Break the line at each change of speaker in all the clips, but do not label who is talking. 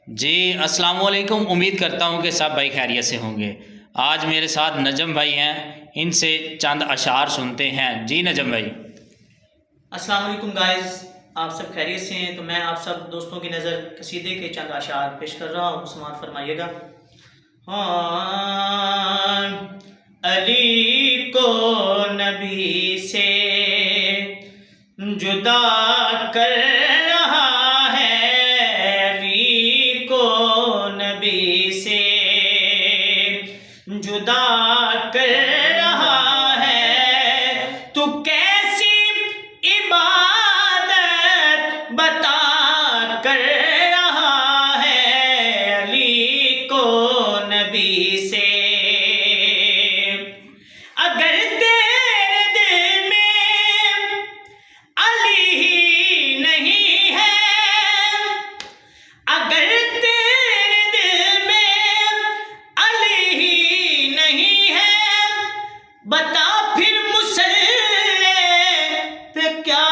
جی السلام علیکم، امید کرتا ہوں کہ سب بھائی خیریت سے ہوں گے۔ آج میرے ساتھ نجم بھائی ہیں، ان سے چند اشعار سنتے ہیں۔ جی نجم بھائی۔
السلام علیکم گائز، آپ سب خیریت سے ہیں؟ تو میں آپ سب دوستوں کی نظر قصیدے کے چند اشعار پیش کر رہا ہوں، سماعت فرمائیے گا۔ علی کو نبی سے جدا کر رہا ہے، علی کو نبی سے جدا کر رہا ہے، تو کیسی عبادت بتا کر رہا ہے، علی کو نبی سے۔ اگر تیرے دل میں علی ہی نہیں ہے، اگر تیرے دل میں علی ہی نہیں ہے، بتا پھر مسلح پہ کیا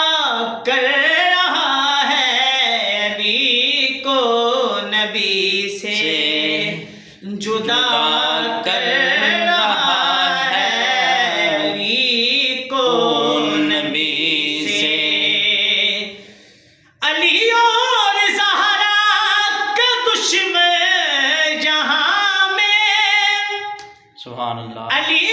کر رہا ہے، علی کو نبی سے جدا کر رہا ہے، علی کو نبی سے۔ علی اور زہرا کا دشمن جہاں میں،
سبحان اللہ۔
علی